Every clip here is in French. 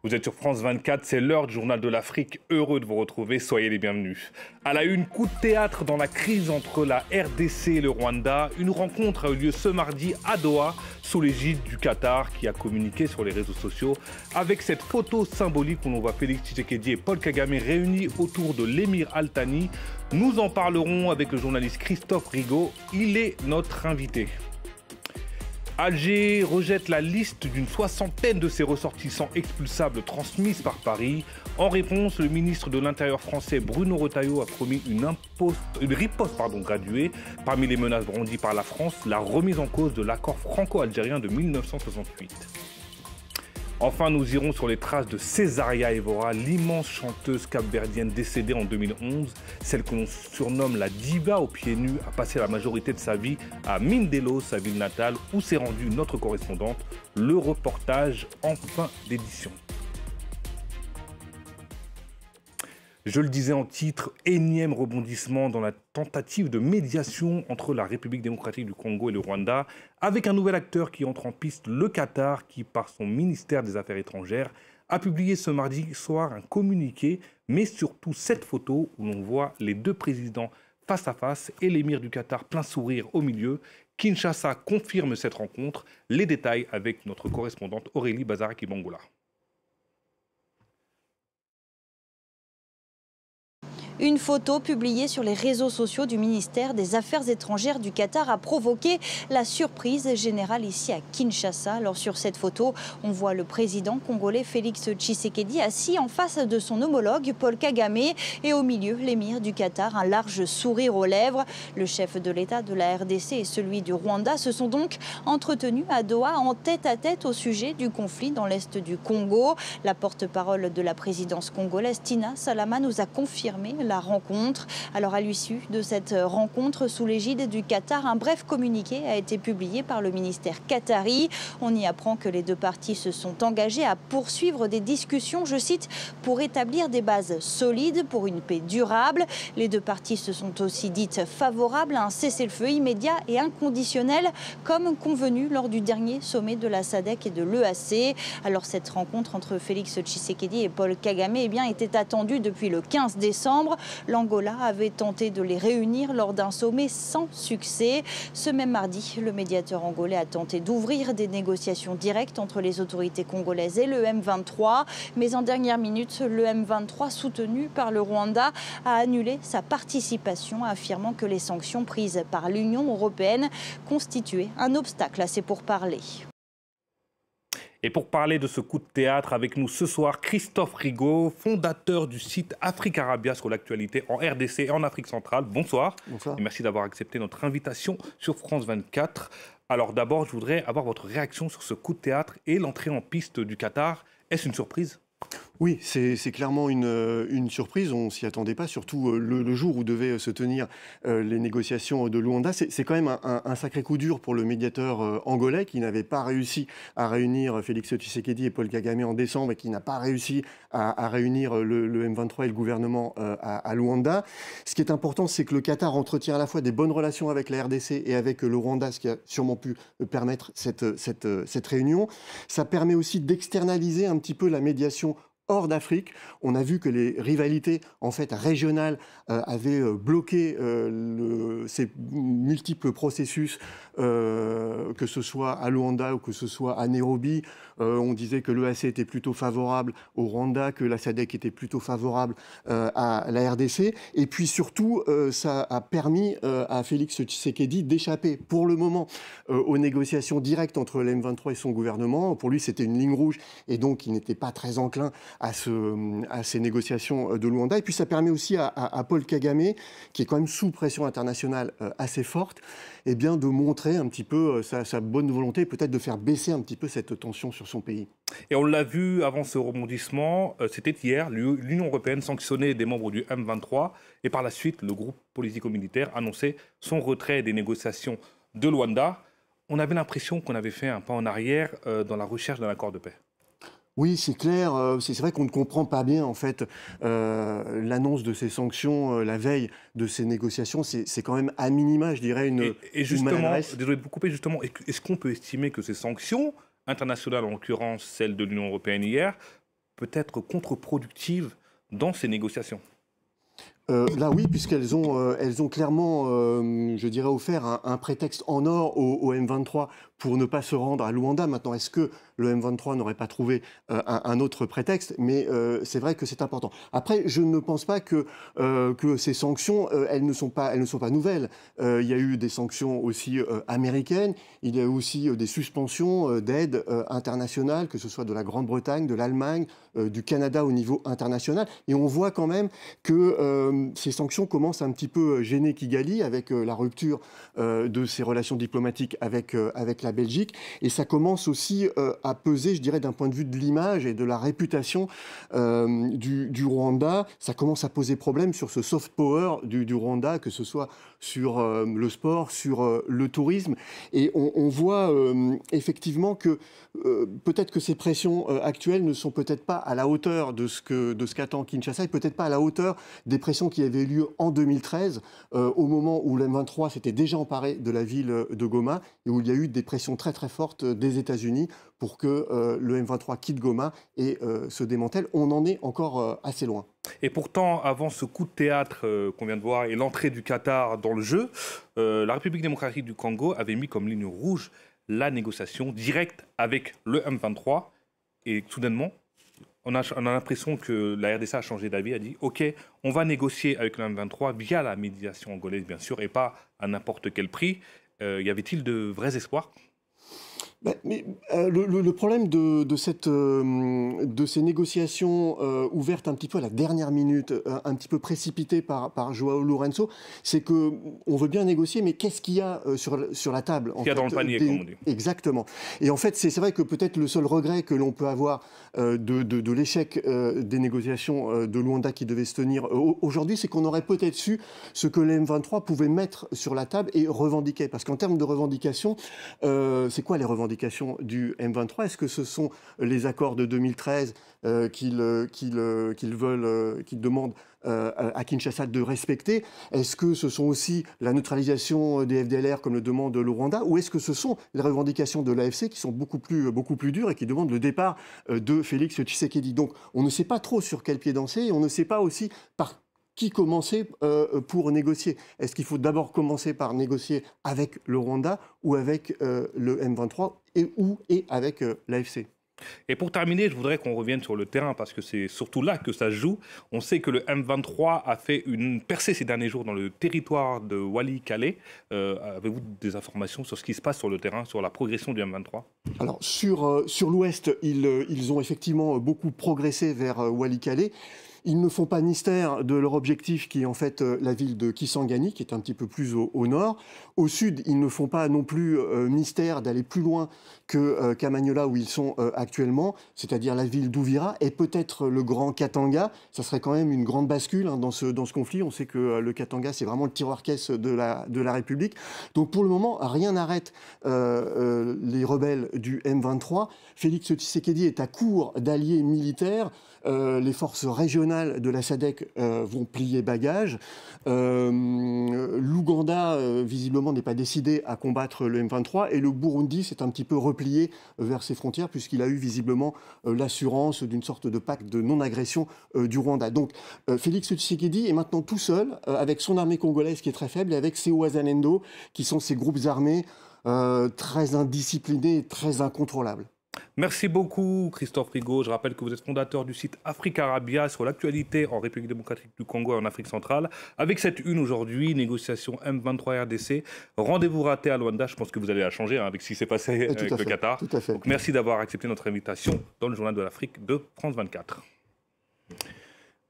Vous êtes sur France 24, c'est l'heure du journal de l'Afrique. Heureux de vous retrouver, soyez les bienvenus. À la une, coup de théâtre dans la crise entre la RDC et le Rwanda. Une rencontre a eu lieu ce mardi à Doha, sous l'égide du Qatar, qui a communiqué sur les réseaux sociaux avec cette photo symbolique où l'on voit Félix Tshisekedi et Paul Kagame réunis autour de l'émir Al Thani. Nous en parlerons avec le journaliste Christophe Rigaud. Il est notre invité. Alger rejette la liste d'une soixantaine de ses ressortissants expulsables transmises par Paris. En réponse, le ministre de l'Intérieur français Bruno Retailleau a promis une riposte graduée. Parmi les menaces brandies par la France, la remise en cause de l'accord franco-algérien de 1968. Enfin, nous irons sur les traces de Césaria Evora, l'immense chanteuse capverdienne décédée en 2011. Celle que l'on surnomme la diva aux pieds nus a passé la majorité de sa vie à Mindelo, sa ville natale, où s'est rendue notre correspondante. Le reportage en fin d'édition. Je le disais en titre, énième rebondissement dans la tentative de médiation entre la République démocratique du Congo et le Rwanda, avec un nouvel acteur qui entre en piste, le Qatar, qui par son ministère des Affaires étrangères a publié ce mardi soir un communiqué, mais surtout cette photo où l'on voit les deux présidents face à face et l'émir du Qatar plein sourire au milieu. Kinshasa confirme cette rencontre. Les détails avec notre correspondante Aurélie Bazaraki-Bangoula. Une photo publiée sur les réseaux sociaux du ministère des Affaires étrangères du Qatar a provoqué la surprise générale ici à Kinshasa. Alors sur cette photo, on voit le président congolais Félix Tshisekedi assis en face de son homologue Paul Kagame et au milieu l'émir du Qatar, un large sourire aux lèvres. Le chef de l'État de la RDC et celui du Rwanda se sont donc entretenus à Doha en tête-à-tête au sujet du conflit dans l'est du Congo. La porte-parole de la présidence congolaise, Tina Salama, nous a confirmé la rencontre. Alors à l'issue de cette rencontre sous l'égide du Qatar, un bref communiqué a été publié par le ministère qatari. On y apprend que les deux parties se sont engagées à poursuivre des discussions, je cite, pour établir des bases solides pour une paix durable. Les deux parties se sont aussi dites favorables à un cessez-le-feu immédiat et inconditionnel comme convenu lors du dernier sommet de la SADC et de l'EAC. Alors cette rencontre entre Félix Tshisekedi et Paul Kagame était attendue depuis le 15 décembre. L'Angola avait tenté de les réunir lors d'un sommet sans succès. Ce même mardi, le médiateur angolais a tenté d'ouvrir des négociations directes entre les autorités congolaises et le M23. Mais en dernière minute, le M23, soutenu par le Rwanda, a annulé sa participation, affirmant que les sanctions prises par l'Union européenne constituaient un obstacle à ces pourparlers. Et pour parler de ce coup de théâtre, avec nous ce soir, Christophe Rigaud, fondateur du site Afrique Arabia sur l'actualité en RDC et en Afrique centrale. Bonsoir. Bonsoir. Et merci d'avoir accepté notre invitation sur France 24. Alors d'abord, je voudrais avoir votre réaction sur ce coup de théâtre et l'entrée en piste du Qatar. Est-ce une surprise ? Oui, c'est clairement une surprise. On ne s'y attendait pas, surtout le jour où devaient se tenir les négociations de Luanda. C'est quand même un sacré coup dur pour le médiateur angolais qui n'avait pas réussi à réunir Félix Tshisekedi et Paul Kagame en décembre et qui n'a pas réussi à réunir le M23 et le gouvernement à Luanda. Ce qui est important, c'est que le Qatar entretient à la fois des bonnes relations avec la RDC et avec le Rwanda, ce qui a sûrement pu permettre cette réunion. Ça permet aussi d'externaliser un petit peu la médiation hors d'Afrique. On a vu que les rivalités en fait régionales avaient bloqué ces multiples processus, que ce soit à Luanda ou que ce soit à Nairobi. On disait que l'EAC était plutôt favorable au Rwanda, que la SADC était plutôt favorable à la RDC. Et puis surtout, ça a permis à Félix Tshisekedi d'échapper pour le moment aux négociations directes entre l'M23 et son gouvernement. Pour lui, c'était une ligne rouge et donc il n'était pas très enclin à ces négociations de Luanda. Et puis ça permet aussi à Paul Kagame, qui est quand même sous pression internationale assez forte, eh bien, de montrer un petit peu sa bonne volonté, peut-être de faire baisser un petit peu cette tension sur son pays. Et on l'a vu avant ce rebondissement, c'était hier, l'Union européenne sanctionnait des membres du M23 et par la suite, le groupe politico-militaire annonçait son retrait des négociations de Luanda. On avait l'impression qu'on avait fait un pas en arrière dans la recherche d'un accord de paix. Oui, c'est clair. C'est vrai qu'on ne comprend pas bien, en fait, l'annonce de ces sanctions la veille de ces négociations. C'est quand même, à minima, je dirais, et justement, une maladresse. désolé de vous couper, justement, est-ce qu'on peut estimer que ces sanctions internationales, en l'occurrence celle de l'Union européenne hier, peut être contre-productive dans ces négociations? Là oui, puisqu'elles ont clairement, je dirais, offert un prétexte en or au M23 pour ne pas se rendre à Luanda. Maintenant, est-ce que le M23 n'aurait pas trouvé un autre prétexte? Mais c'est vrai que c'est important. Après, je ne pense pas que ces sanctions, elles ne sont pas nouvelles. Il y a eu des sanctions aussi américaines. Il y a eu aussi des suspensions d'aides internationales, que ce soit de la Grande-Bretagne, de l'Allemagne, du Canada au niveau international. Et on voit quand même que ces sanctions commencent un petit peu gêner Kigali avec la rupture de ses relations diplomatiques avec la Belgique. Et ça commence aussi à peser, je dirais, d'un point de vue de l'image et de la réputation du Rwanda. Ça commence à poser problème sur ce soft power du Rwanda, que ce soit sur le sport, sur le tourisme. Et on voit effectivement que peut-être que ces pressions actuelles ne sont peut-être pas à la hauteur de ce qu'attend Kinshasa et peut-être pas à la hauteur des pressions qui avaient lieu en 2013, au moment où le M23 s'était déjà emparé de la ville de Goma et où il y a eu des pressions très très fortes des États-Unis pour que le M23 quitte Goma et se démantèle. On en est encore assez loin. Et pourtant, avant ce coup de théâtre qu'on vient de voir et l'entrée du Qatar dans le jeu, la République démocratique du Congo avait mis comme ligne rouge la négociation directe avec le M23. Et soudainement, on a l'impression que la RDC a changé d'avis, a dit « Ok, on va négocier avec le M23 via la médiation angolaise, bien sûr, et pas à n'importe quel prix. » Y avait-il de vrais espoirs? Le problème de ces négociations ouvertes un petit peu à la dernière minute, un petit peu précipitées par João Lourenço, c'est qu'on veut bien négocier, mais qu'est-ce qu'il y a sur la table qu'il y a dans le panier, comme on dit. Exactement. Et en fait, c'est vrai que peut-être le seul regret que l'on peut avoir de l'échec des négociations de Luanda qui devaient se tenir aujourd'hui, c'est qu'on aurait peut-être su ce que les M23 pouvaient mettre sur la table et revendiquer. Parce qu'en termes de revendications, c'est quoi les revendications du M23? Est-ce que ce sont les accords de 2013 qu'ils demandent à Kinshasa de respecter? Est-ce que ce sont aussi la neutralisation des FDLR comme le demande le Rwanda? Ou est-ce que ce sont les revendications de l'AFC qui sont beaucoup plus dures et qui demandent le départ de Félix Tshisekedi? Donc on ne sait pas trop sur quel pied danser et on ne sait pas aussi par qui commencer pour négocier? Est-ce qu'il faut d'abord commencer par négocier avec le Rwanda ou avec le M23 et avec l'AFC? Et pour terminer, je voudrais qu'on revienne sur le terrain parce que c'est surtout là que ça se joue. On sait que le M23 a fait une percée ces derniers jours dans le territoire de Walikale. Avez-vous des informations sur ce qui se passe sur le terrain, sur la progression du M23? Alors sur l'ouest, ils ont effectivement beaucoup progressé vers Walikale. Ils ne font pas mystère de leur objectif qui est en fait la ville de Kisangani, qui est un petit peu plus au nord. Au sud, ils ne font pas non plus mystère d'aller plus loin que Kamanyola où ils sont actuellement, c'est-à-dire la ville d'Ouvira et peut-être le Grand Katanga. Ça serait quand même une grande bascule dans ce conflit. On sait que le Katanga, c'est vraiment le tiroir-caisse de la République. Donc pour le moment, rien n'arrête les rebelles du M23. Félix Tshisekedi est à court d'alliés militaires. Les forces régionales de la SADC vont plier bagages. L'Ouganda, visiblement, n'est pas décidé à combattre le M23. Et le Burundi s'est un petit peu replié vers ses frontières, puisqu'il a eu visiblement l'assurance d'une sorte de pacte de non-agression du Rwanda. Donc, Félix Tshisekedi est maintenant tout seul, avec son armée congolaise qui est très faible, et avec ses Wazalendo, qui sont ces groupes armés très indisciplinés et très incontrôlables. Merci beaucoup Christophe Rigaud. Je rappelle que vous êtes fondateur du site Africa Arabia sur l'actualité en République démocratique du Congo et en Afrique centrale. Avec cette une aujourd'hui, négociation M23 RDC. Rendez-vous raté à Luanda. Je pense que vous allez la changer avec ce qui s'est passé avec le Qatar. Tout à fait. Donc, merci d'avoir accepté notre invitation dans le Journal de l'Afrique de France 24.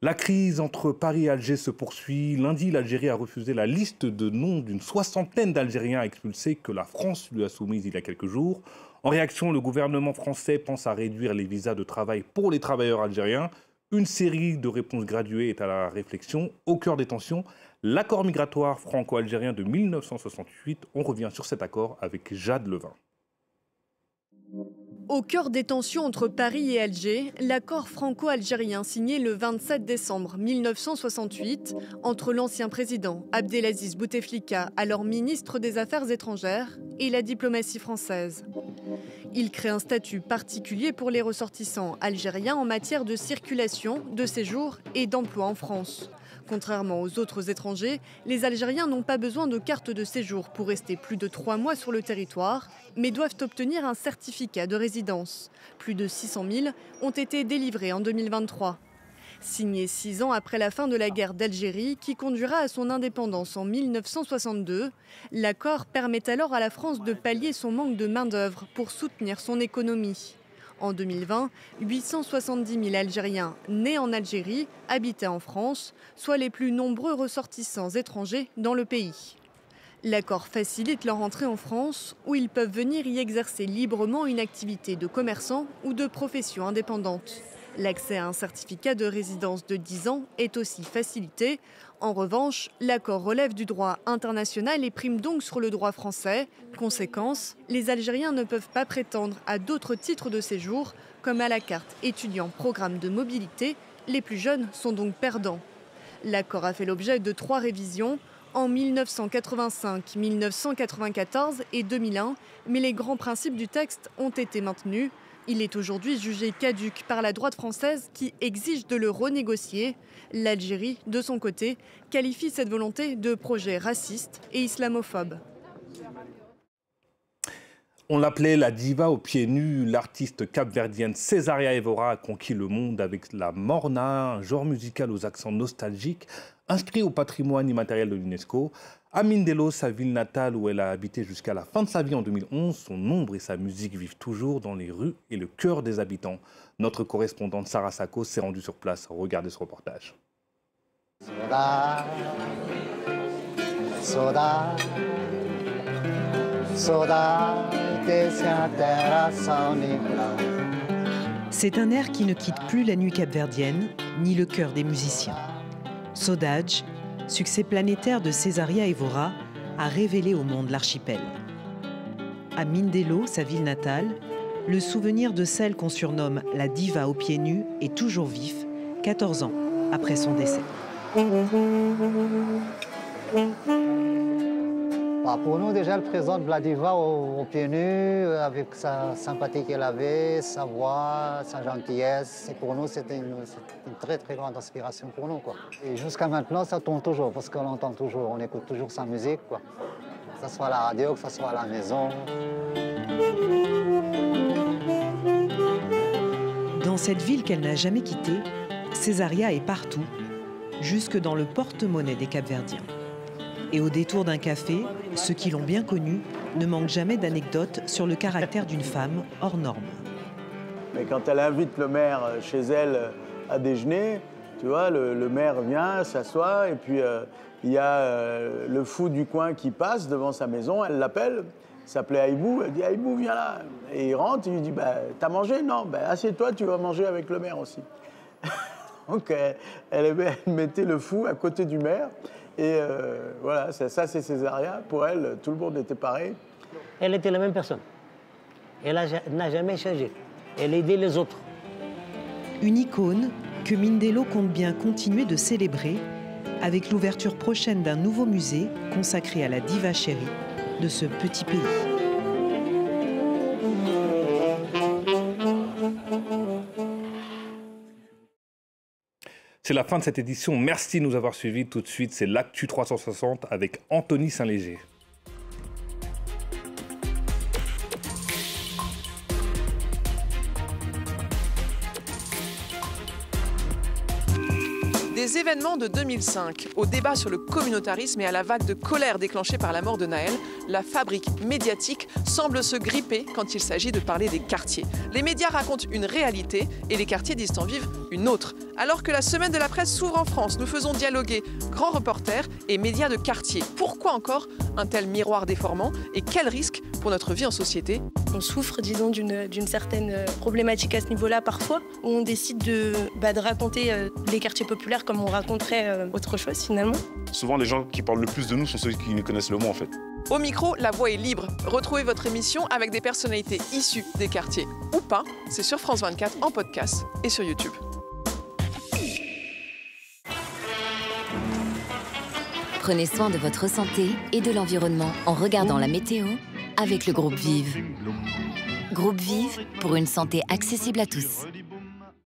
La crise entre Paris et Alger se poursuit. Lundi, l'Algérie a refusé la liste de noms d'une 60aine d'Algériens expulsés que la France lui a soumise il y a quelques jours. En réaction, le gouvernement français pense à réduire les visas de travail pour les travailleurs algériens. Une série de réponses graduées est à la réflexion. Au cœur des tensions, l'accord migratoire franco-algérien de 1968. On revient sur cet accord avec Jade Levin. Au cœur des tensions entre Paris et Alger, l'accord franco-algérien signé le 27 décembre 1968 entre l'ancien président Abdelaziz Bouteflika, alors ministre des Affaires étrangères, et la diplomatie française. Il crée un statut particulier pour les ressortissants algériens en matière de circulation, de séjour et d'emploi en France. Contrairement aux autres étrangers, les Algériens n'ont pas besoin de carte de séjour pour rester plus de 3 mois sur le territoire, mais doivent obtenir un certificat de résidence. Plus de 600 000 ont été délivrés en 2023. Signé 6 ans après la fin de la guerre d'Algérie, qui conduira à son indépendance en 1962, l'accord permet alors à la France de pallier son manque de main-d'œuvre pour soutenir son économie. En 2020, 870 000 Algériens nés en Algérie habitaient en France, soit les plus nombreux ressortissants étrangers dans le pays. L'accord facilite leur entrée en France, où ils peuvent venir y exercer librement une activité de commerçant ou de profession indépendante. L'accès à un certificat de résidence de 10 ans est aussi facilité. En revanche, l'accord relève du droit international et prime donc sur le droit français. Conséquence, les Algériens ne peuvent pas prétendre à d'autres titres de séjour, comme à la carte étudiant programme de mobilité. Les plus jeunes sont donc perdants. L'accord a fait l'objet de 3 révisions, en 1985, 1994 et 2001, mais les grands principes du texte ont été maintenus. Il est aujourd'hui jugé caduc par la droite française qui exige de le renégocier. L'Algérie, de son côté, qualifie cette volonté de projet raciste et islamophobe. On l'appelait la diva aux pieds nus. L'artiste capverdienne Cesaria Évora a conquis le monde avec la morna, un genre musical aux accents nostalgiques, inscrit au patrimoine immatériel de l'UNESCO. À Mindelo, sa ville natale où elle a habité jusqu'à la fin de sa vie en 2011, son ombre et sa musique vivent toujours dans les rues et le cœur des habitants. Notre correspondante Sarah Sako s'est rendue sur place. Regardez ce reportage. C'est un air qui ne quitte plus la nuit capverdienne, ni le cœur des musiciens. Saudade, succès planétaire de Cesaria Évora, a révélé au monde l'archipel. À Mindelo, sa ville natale, le souvenir de celle qu'on surnomme la diva aux pieds nus est toujours vif, 14 ans après son décès. Pour nous, déjà, elle présente la diva aux pieds nus, avec sa sympathie qu'elle avait, sa voix, sa gentillesse. Et pour nous, c'était une très, très grande inspiration pour nous, quoi. Et jusqu'à maintenant, ça tourne toujours, parce qu'on l'entend toujours, on écoute toujours sa musique, quoi. Que ce soit à la radio, que ce soit à la maison. Dans cette ville qu'elle n'a jamais quittée, Cesaria est partout, jusque dans le porte-monnaie des Capverdiens. Et au détour d'un café, ceux qui l'ont bien connue ne manquent jamais d'anecdotes sur le caractère d'une femme hors norme. Mais quand elle invite le maire chez elle à déjeuner, tu vois, le maire vient, s'assoit, et puis il y a le fou du coin qui passe devant sa maison, elle l'appelle, il s'appelait Aïbou, elle dit « Aïbou, viens là ». Et il rentre, il lui dit bah, « T'as mangé ?» « Non, bah, assieds-toi, tu vas manger avec le maire aussi ». Donc elle mettait le fou à côté du maire. Et voilà, ça c'est Cesaria. Pour elle, tout le monde était pareil. Elle était la même personne. Elle n'a jamais changé. Elle aidait les autres. Une icône que Mindelo compte bien continuer de célébrer avec l'ouverture prochaine d'un nouveau musée consacré à la diva chérie de ce petit pays. C'est la fin de cette édition. Merci de nous avoir suivis. Tout de suite, c'est l'Actu 360 avec Anthony Saint-Léger. Des événements de 2005, au débat sur le communautarisme et à la vague de colère déclenchée par la mort de Naël, la fabrique médiatique semble se gripper quand il s'agit de parler des quartiers. Les médias racontent une réalité et les quartiers disent en vivre une autre. Alors que la semaine de la presse s'ouvre en France, nous faisons dialoguer grands reporters et médias de quartier. Pourquoi encore un tel miroir déformant et quel risque pour notre vie en société? On souffre, disons, d'une certaine problématique à ce niveau-là parfois, où on décide de raconter les quartiers populaires comme on raconterait autre chose finalement. Souvent, les gens qui parlent le plus de nous sont ceux qui nous connaissent le moins en fait. Au micro, la voix est libre. Retrouvez votre émission avec des personnalités issues des quartiers ou pas. C'est sur France 24 en podcast et sur YouTube. Prenez soin de votre santé et de l'environnement en regardant la météo avec le groupe Vive. Groupe Vive, pour une santé accessible à tous.